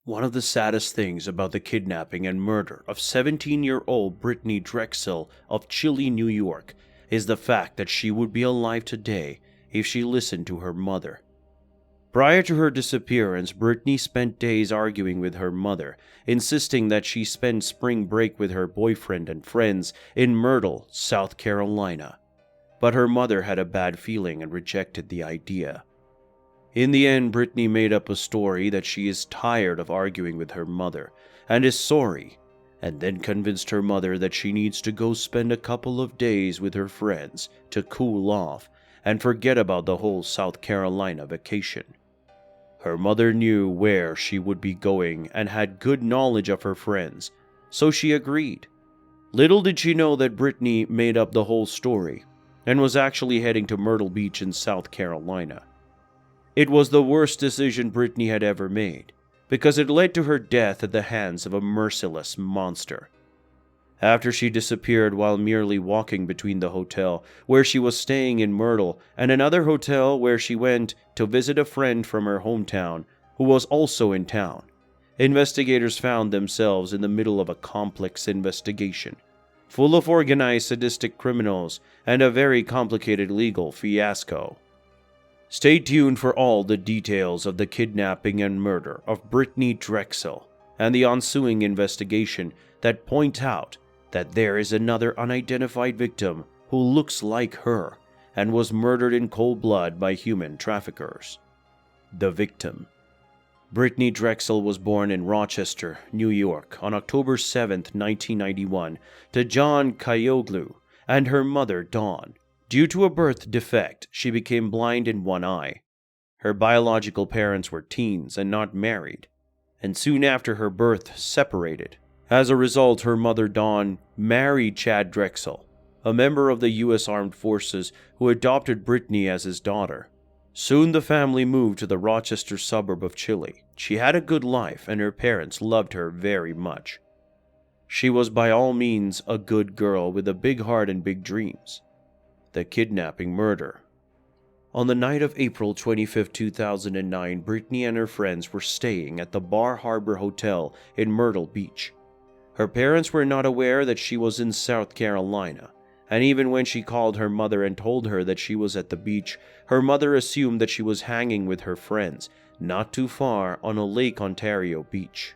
One of the saddest things about the kidnapping and murder of 17-year-old Brittanee Drexel of Chili, New York, is the fact that she would be alive today if she listened to her mother. Prior to her disappearance, Brittanee spent days arguing with her mother, insisting that she spend spring break with her boyfriend and friends in Myrtle, South Carolina. But her mother had a bad feeling and rejected the idea. In the end, Brittanee made up a story that she is tired of arguing with her mother and is sorry, and then convinced her mother that she needs to go spend a couple of days with her friends to cool off and forget about the whole South Carolina vacation. Her mother knew where she would be going and had good knowledge of her friends, so she agreed. Little did she know that Brittanee made up the whole story and was actually heading to Myrtle Beach in South Carolina. It was the worst decision Brittanee had ever made, because it led to her death at the hands of a merciless monster. After she disappeared while merely walking between the hotel where she was staying in Myrtle and another hotel where she went to visit a friend from her hometown who was also in town, investigators found themselves in the middle of a complex investigation, full of organized sadistic criminals and a very complicated legal fiasco. Stay tuned for all the details of the kidnapping and murder of Brittanee Drexel and the ensuing investigation that point out that there is another unidentified victim who looks like her and was murdered in cold blood by human traffickers. The victim. Brittanee Drexel was born in Rochester, New York on October 7, 1991 to John Kayoglu and her mother Dawn. Due to a birth defect, she became blind in one eye. Her biological parents were teens and not married, and soon after her birth separated. As a result, her mother Dawn married Chad Drexel, a member of the U.S. Armed Forces who adopted Brittanee as his daughter. Soon the family moved to the Rochester suburb of Chili. She had a good life and her parents loved her very much. She was by all means a good girl with a big heart and big dreams. The kidnapping murder. On the night of April 25, 2009, Brittanee and her friends were staying at the Bar Harbor Hotel in Myrtle Beach. Her parents were not aware that she was in South Carolina, and even when she called her mother and told her that she was at the beach, her mother assumed that she was hanging with her friends, not too far on a Lake Ontario beach.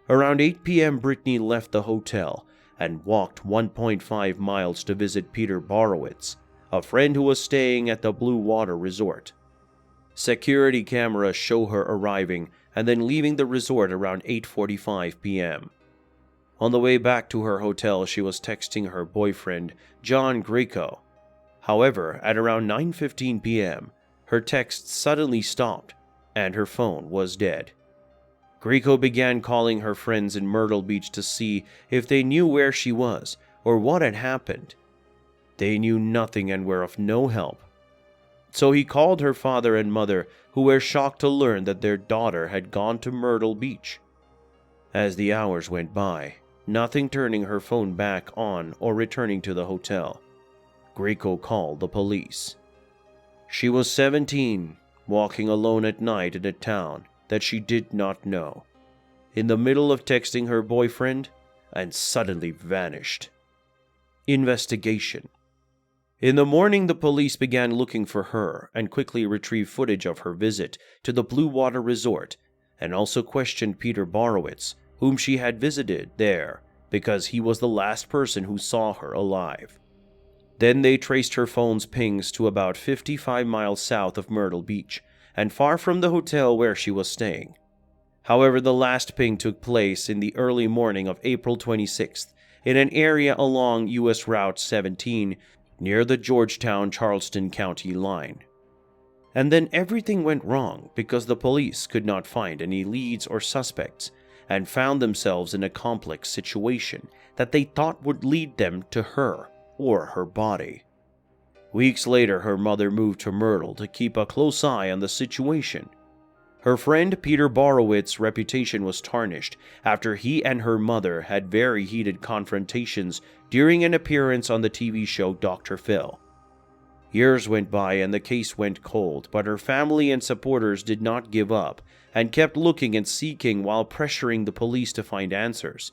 Around 8 p.m., Brittanee left the hotel and walked 1.5 miles to visit Peter Borowitz, a friend who was staying at the Blue Water Resort. Security cameras show her arriving and then leaving the resort around 8:45 p.m. On the way back to her hotel, she was texting her boyfriend, John Greco. However, at around 9:15 p.m., her text suddenly stopped and her phone was dead. Greco began calling her friends in Myrtle Beach to see if they knew where she was or what had happened. They knew nothing and were of no help. So he called her father and mother, who were shocked to learn that their daughter had gone to Myrtle Beach. As the hours went by, nothing turning her phone back on or returning to the hotel, Greco called the police. She was 17, walking alone at night in a town that she did not know, in the middle of texting her boyfriend, and suddenly vanished. Investigation. In the morning, the police began looking for her and quickly retrieved footage of her visit to the Blue Water Resort and also questioned Peter Borowitz, whom she had visited there because he was the last person who saw her alive. Then they traced her phone's pings to about 55 miles south of Myrtle Beach and far from the hotel where she was staying. However, the last ping took place in the early morning of April 26th in an area along U.S. Route 17 near the Georgetown-Charleston County line. And then everything went wrong because the police could not find any leads or suspects and found themselves in a complex situation that they thought would lead them to her or her body. Weeks later, her mother moved to Myrtle to keep a close eye on the situation. Her friend Peter Borowitz's reputation was tarnished after he and her mother had very heated confrontations during an appearance on the TV show Dr. Phil. Years went by and the case went cold, but her family and supporters did not give up and kept looking and seeking while pressuring the police to find answers.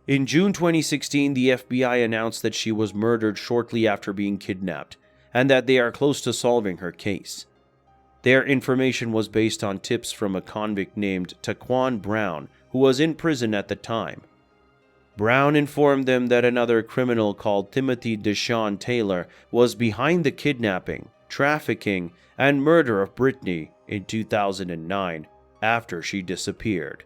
In June 2016, the FBI announced that she was murdered shortly after being kidnapped and that they are close to solving her case. Their information was based on tips from a convict named Taquan Brown, who was in prison at the time. Brown informed them that another criminal called Timothy Deshaun Taylor was behind the kidnapping, trafficking, and murder of Brittanee in 2009 after she disappeared.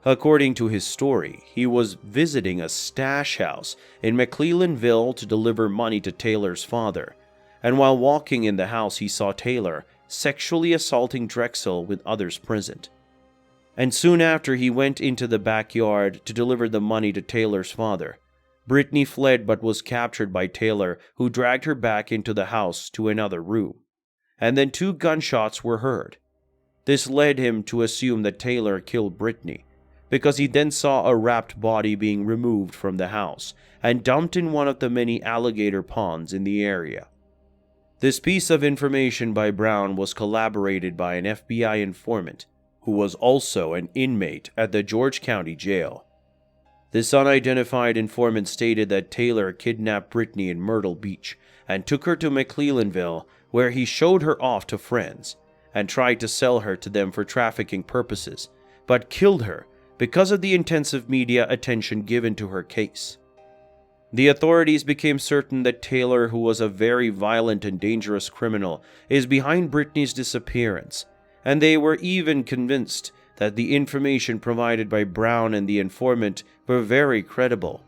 According to his story, he was visiting a stash house in McClellanville to deliver money to Taylor's father, and while walking in the house he saw Taylor sexually assaulting Drexel with others present. And soon after he went into the backyard to deliver the money to Taylor's father. Brittanee fled but was captured by Taylor, who dragged her back into the house to another room. And then 2 gunshots were heard. This led him to assume that Taylor killed Brittanee, because he then saw a wrapped body being removed from the house and dumped in one of the many alligator ponds in the area. This piece of information by Brown was corroborated by an FBI informant, who was also an inmate at the George County Jail. This unidentified informant stated that Taylor kidnapped Brittanee in Myrtle Beach and took her to McClellanville, where he showed her off to friends and tried to sell her to them for trafficking purposes, but killed her because of the intensive media attention given to her case. The authorities became certain that Taylor, who was a very violent and dangerous criminal, is behind Brittanee's disappearance, and they were even convinced that the information provided by Brown and the informant were very credible.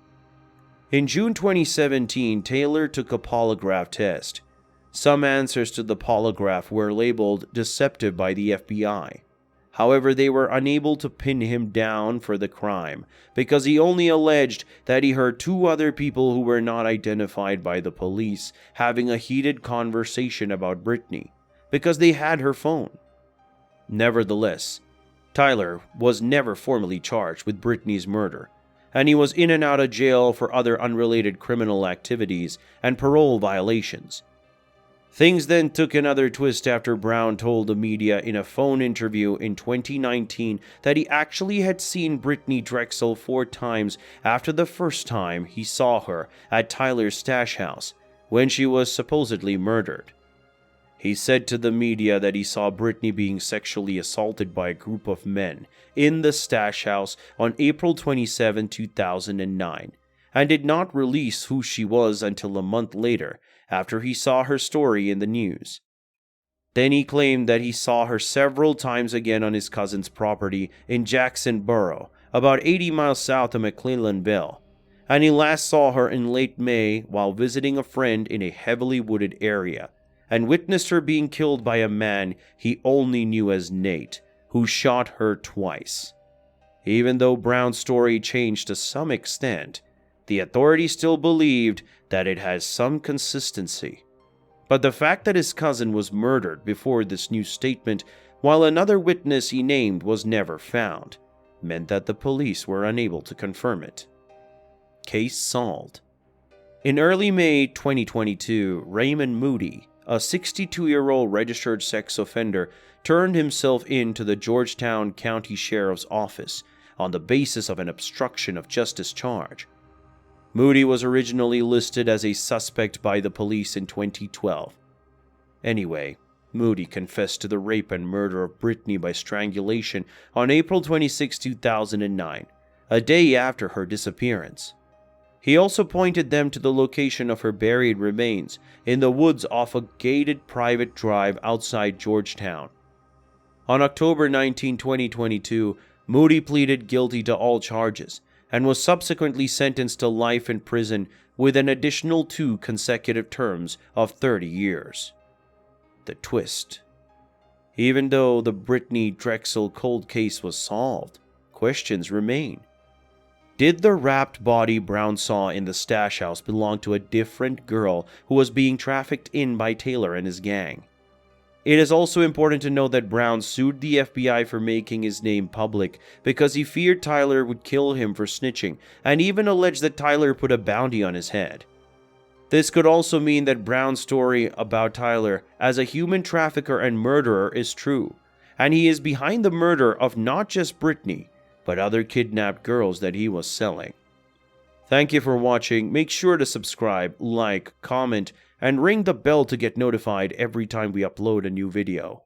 In June 2017, Taylor took a polygraph test. Some answers to the polygraph were labeled deceptive by the FBI. However, they were unable to pin him down for the crime because he only alleged that he heard 2 other people who were not identified by the police having a heated conversation about Brittanee because they had her phone. Nevertheless, Taylor was never formally charged with Brittanee's murder, and he was in and out of jail for other unrelated criminal activities and parole violations. Things then took another twist after Brown told the media in a phone interview in 2019 that he actually had seen Brittanee Drexel 4 times after the first time he saw her at Taylor's stash house when she was supposedly murdered. He said to the media that he saw Brittanee being sexually assaulted by a group of men in the stash house on April 27, 2009, and did not release who she was until a month later after he saw her story in the news. Then he claimed that he saw her several times again on his cousin's property in Jacksonboro, about 80 miles south of McClellanville, and he last saw her in late May while visiting a friend in a heavily wooded area, and witnessed her being killed by a man he only knew as Nate, who shot her twice. Even though Brown's story changed to some extent, the authorities still believed that it has some consistency. But the fact that his cousin was murdered before this new statement, while another witness he named was never found, meant that the police were unable to confirm it. Case solved. In early May 2022, Raymond Moody, a 62-year-old registered sex offender, turned himself in to the Georgetown County Sheriff's Office on the basis of an obstruction of justice charge. Moody was originally listed as a suspect by the police in 2012. Anyway, Moody confessed to the rape and murder of Brittanee by strangulation on April 26, 2009, a day after her disappearance. He also pointed them to the location of her buried remains in the woods off a gated private drive outside Georgetown. On October 19, 2022, Moody pleaded guilty to all charges and was subsequently sentenced to life in prison with an additional 2 consecutive terms of 30 years. The twist. Even though the Brittanee Drexel cold case was solved, questions remain. Did the wrapped body Brown saw in the stash house belong to a different girl who was being trafficked in by Taylor and his gang? It is also important to note that Brown sued the FBI for making his name public because he feared Taylor would kill him for snitching, and even alleged that Taylor put a bounty on his head. This could also mean that Brown's story about Tyler as a human trafficker and murderer is true, and he is behind the murder of not just Brittanee, but other kidnapped girls that he was selling. Thank you for watching. Make sure to subscribe, like, comment, and ring the bell to get notified every time we upload a new video.